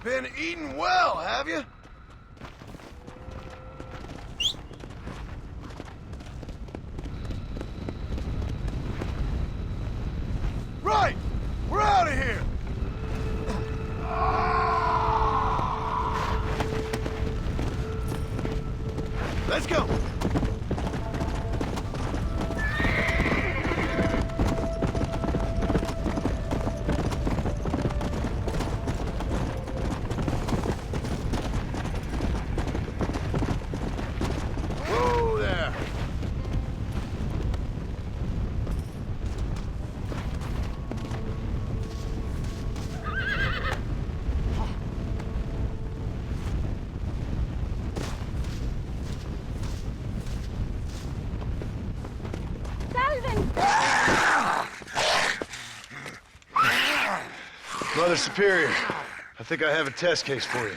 Been eating well, have you? Right! We're out of here! Let's go! Whoa there! Mother Superior, I think I have a test case for you.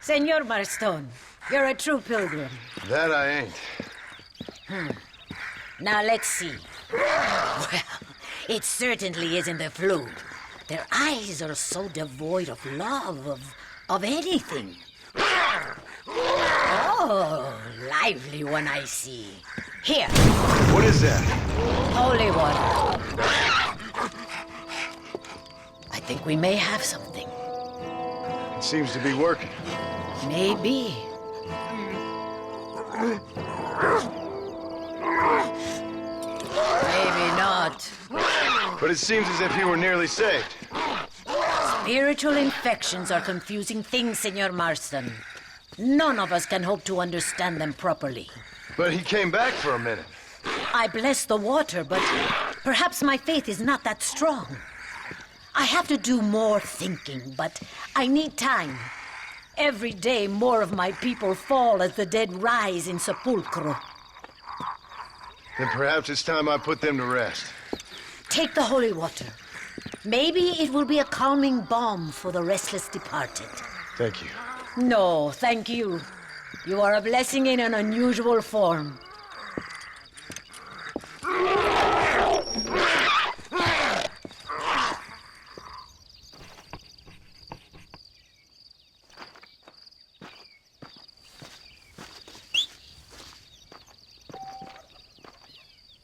Senor Marston, you're a true pilgrim. That I ain't. Now let's see. Well, it certainly isn't the flu. Their eyes are so devoid of love, of anything. Oh, lively one I see. Here. What is that? Holy water. I think we may have something. It seems to be working. Maybe. Maybe not. But it seems as if he were nearly saved. Spiritual infections are confusing things, Senor Marston. None of us can hope to understand them properly. But he came back for a minute. I bless the water, but perhaps my faith is not that strong. I have to do more thinking, but I need time. Every day, more of my people fall as the dead rise in sepulchro. Then perhaps it's time I put them to rest. Take the holy water. Maybe it will be a calming balm for the restless departed. Thank you. No, thank you. You are a blessing in an unusual form.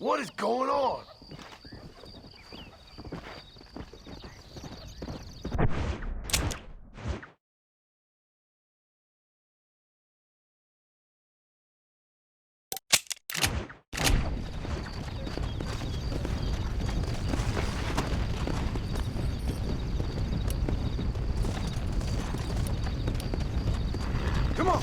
What is going on? Come on!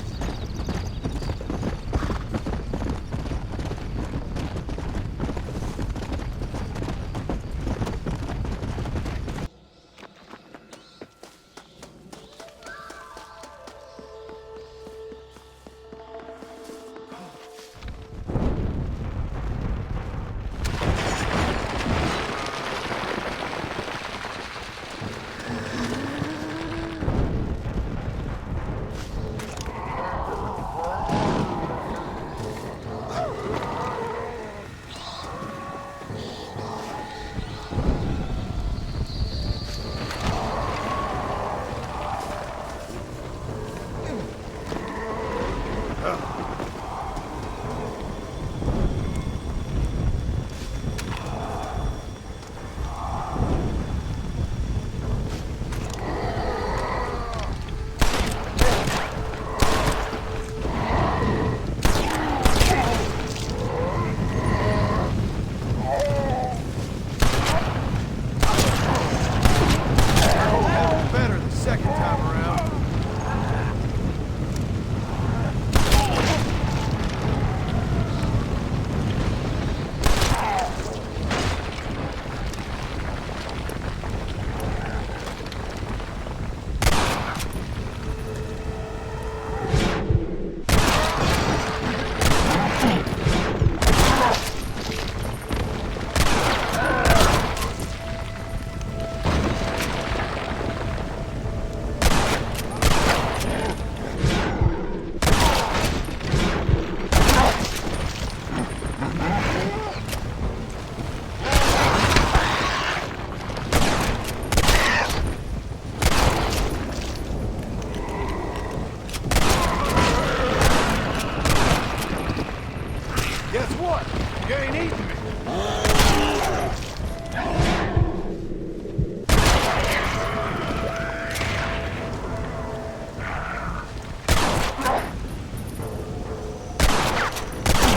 Guess what? You ain't eating me.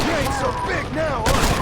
You ain't so big now, are you?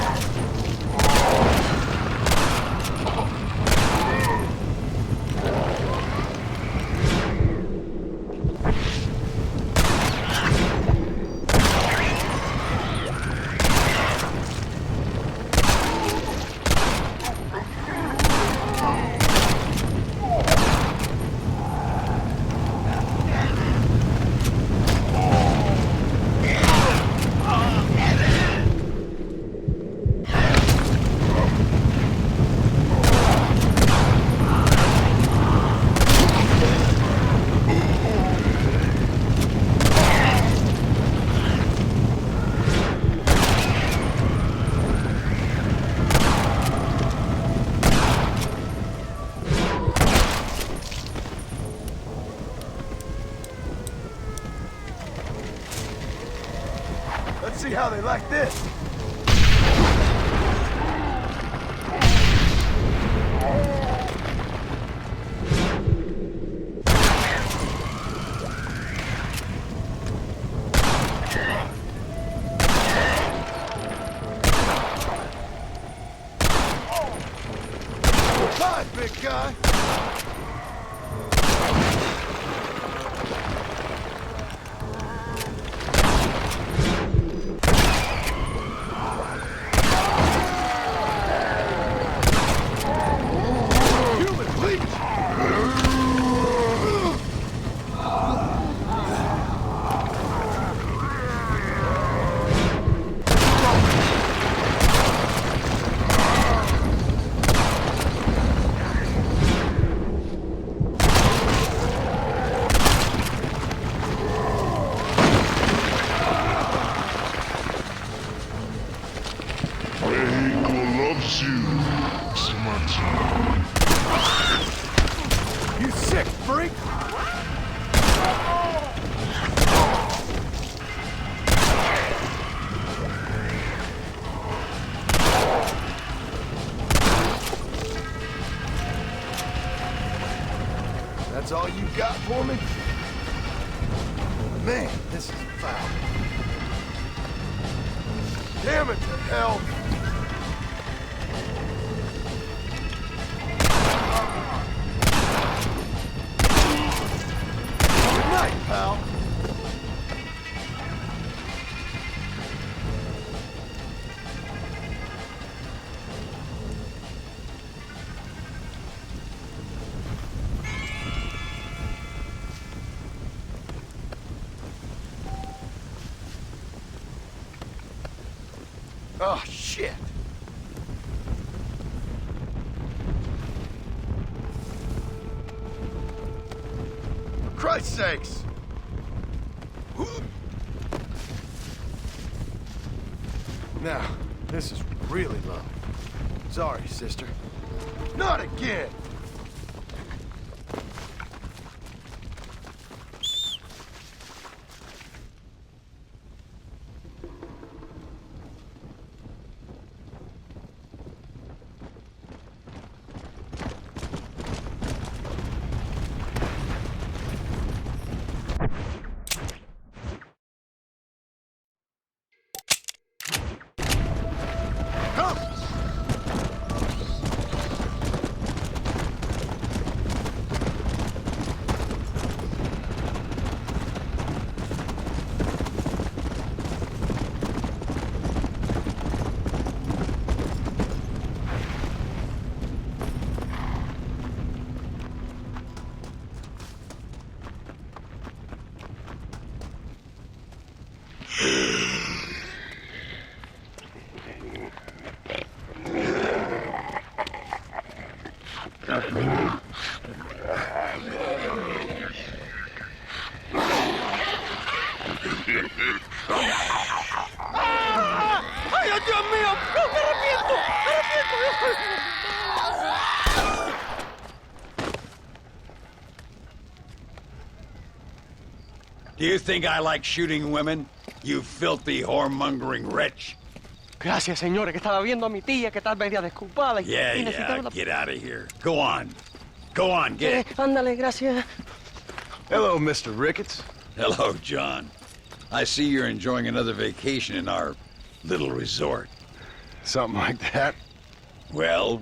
Let's see how they like this. Bye, big guy. You sick freak! That's all you got for me? Man, this is foul. Damn it to hell! Good night, pal. Oh, shit. For Christ's sakes. Now, this is really low. Sorry, sister. Not again! ¡Ay, Dios mío! ¡No, me arrepiento! ¡Me arrepiento! Do you think I like shooting women, you filthy whoremongering wretch? Gracias, señores, que estaba viendo a mi tía que está media desculpada y necesitaba una... Get out of here. Go on. Go on, get it. Ándale, gracias. Hello, Mr. Ricketts. Hello, John. I see you're enjoying another vacation in our little resort. Something like that. Well,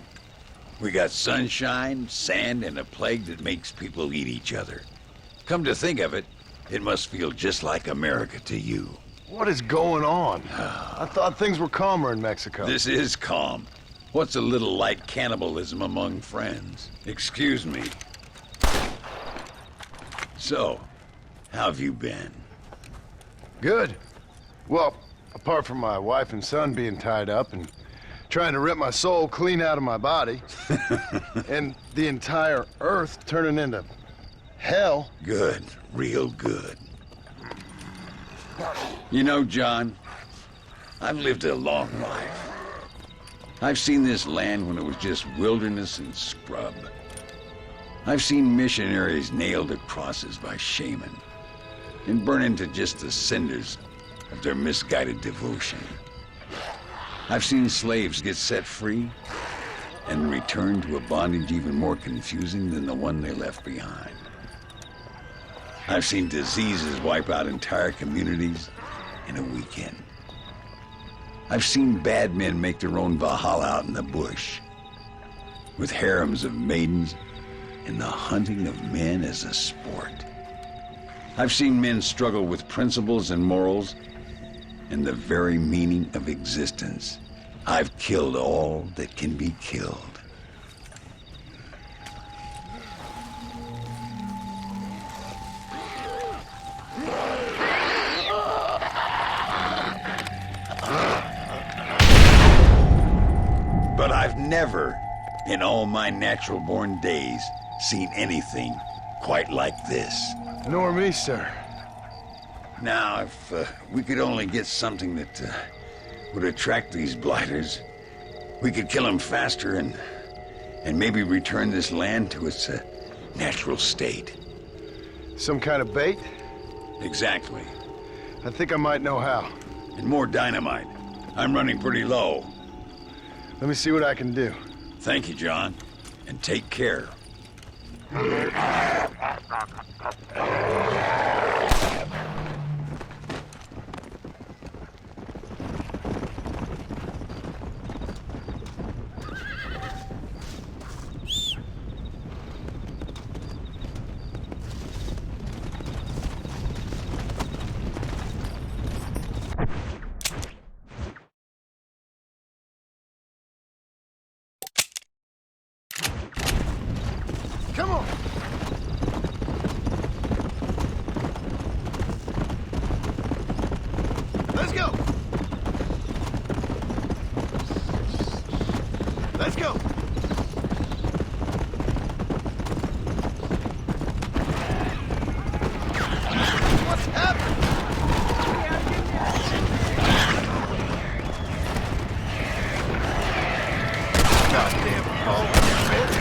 we got sunshine, sand, and a plague that makes people eat each other. Come to think of it, it must feel just like America to you. What is going on? I thought things were calmer in Mexico. This is calm. What's a little light cannibalism among friends? Excuse me. So, how have you been? Good. Well, apart from my wife and son being tied up and trying to rip my soul clean out of my body, and the entire Earth turning into hell. Good. Real good. You know, John, I've lived a long life. I've seen this land when it was just wilderness and scrub. I've seen missionaries nailed to crosses by shaman and burn into just the cinders of their misguided devotion. I've seen slaves get set free and return to a bondage even more confusing than the one they left behind. I've seen diseases wipe out entire communities in a weekend. I've seen bad men make their own Valhalla out in the bush, with harems of maidens and the hunting of men as a sport. I've seen men struggle with principles and morals and the very meaning of existence. I've killed all that can be killed. But I've never, in all my natural-born days, seen anything quite like this. Nor me, sir. Now, if we could only get something that would attract these blighters, we could kill them faster and maybe return this land to its natural state. Some kind of bait? Exactly. I think I might know how. And more dynamite. I'm running pretty low. Let me see what I can do. Thank you, John. And take care. Come on! Let's go! Let's go! What's happening? Goddamn phone, bitch!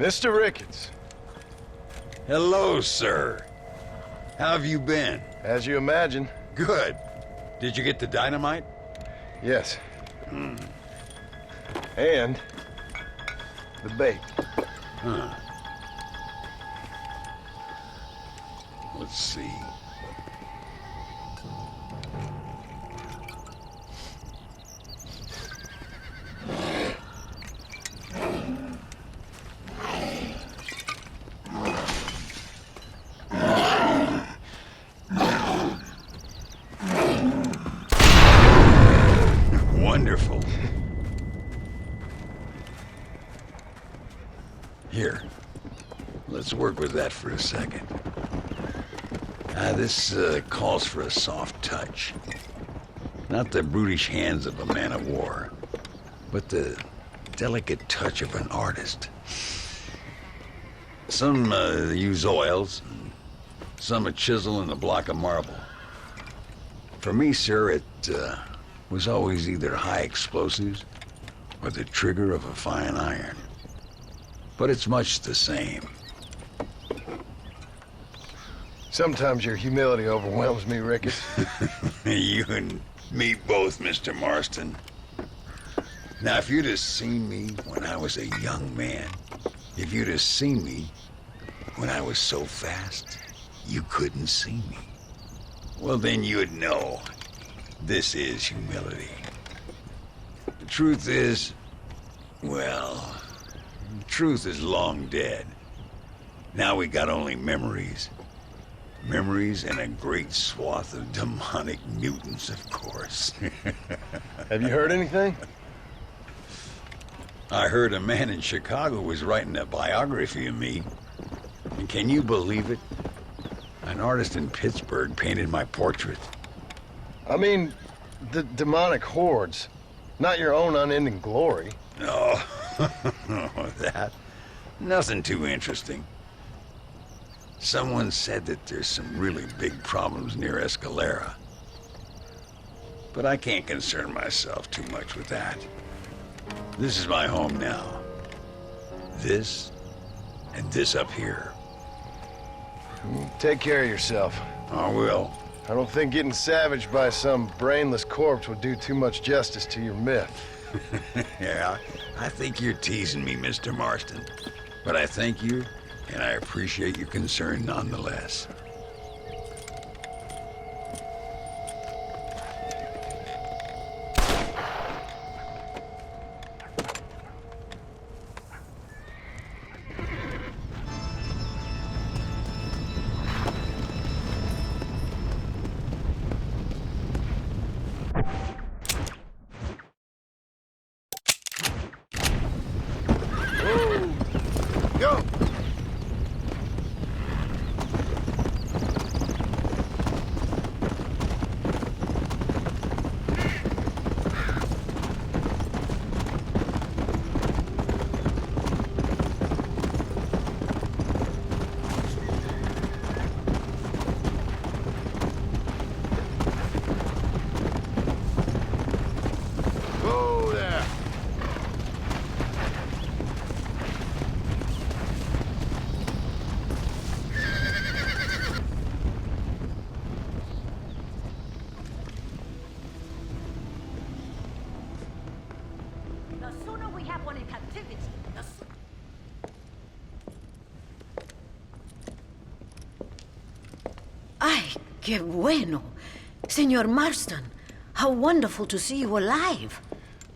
Mr. Ricketts, Hello, sir. How have you been? as you imagine, Good. Did you get the dynamite? yes. And the bait. Huh. Let's see. Wonderful. Here, let's work with that for a second. This calls for a soft touch. Not the brutish hands of a man of war, but the delicate touch of an artist. Some use oils, some a chisel and a block of marble. For me, sir, it was always either high explosives or the trigger of a fine iron. But it's much the same. Sometimes your humility overwhelms me, Ricketts. You and me both, Mr. Marston. Now, if you'd have seen me when I was a young man, if you'd have seen me when I was so fast, you couldn't see me. Well, then you'd know this is humility. The truth is, well, the truth is long dead. Now we got only memories. Memories and a great swath of demonic mutants, of course. Have you heard anything? I heard a man in Chicago was writing a biography of me. And can you believe it? An artist in Pittsburgh painted my portrait. I mean, the demonic hordes, not your own unending glory. No, that. Nothing too interesting. Someone said that there's some really big problems near Escalera. But I can't concern myself too much with that. This is my home now. This, and this up here. Take care of yourself. I will. I don't think getting savaged by some brainless corpse would do too much justice to your myth. Yeah, I think you're teasing me, Mr. Marston. But I thank you, and I appreciate your concern nonetheless. Go! Go there! The sooner we have one in captivity, the Ay, qué bueno. Senor Marston, how wonderful to see you alive.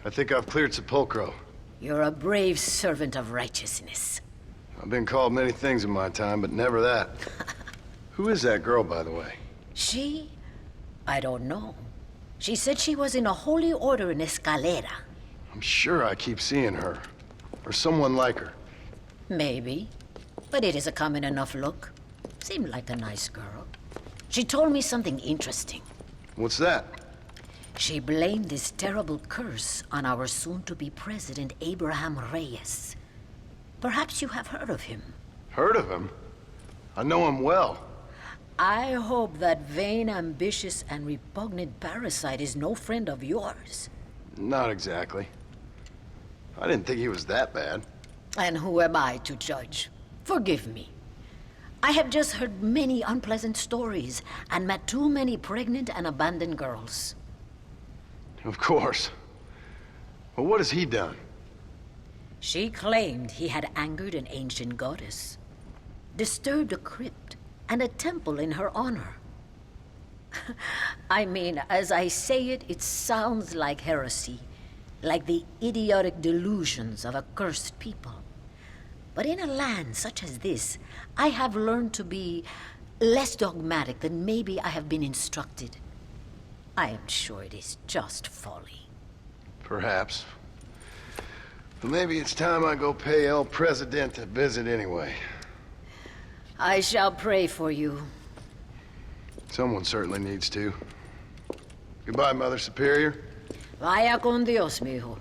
I think I've cleared Sepulcro. You're a brave servant of righteousness. I've been called many things in my time, but never that. Who is that girl, by the way? She? I don't know. She said she was in a holy order in Escalera. I'm sure I keep seeing her. Or someone like her. Maybe. But it is a common enough look. Seemed like a nice girl. She told me something interesting. What's that? She blamed this terrible curse on our soon-to-be president, Abraham Reyes. Perhaps you have heard of him. Heard of him? I know him well. I hope that vain, ambitious, and repugnant parasite is no friend of yours. Not exactly. I didn't think he was that bad. And who am I to judge? Forgive me. I have just heard many unpleasant stories and met too many pregnant and abandoned girls. Of course. Well, what has he done? She claimed he had angered an ancient goddess, disturbed a crypt and a temple in her honor. I mean, as I say it, it sounds like heresy, like the idiotic delusions of a cursed people. But in a land such as this, I have learned to be less dogmatic than maybe I have been instructed. I am sure it is just folly. Perhaps. But maybe it's time I go pay El Presidente a visit anyway. I shall pray for you. Someone certainly needs to. Goodbye, Mother Superior. Vaya con Dios, mijo.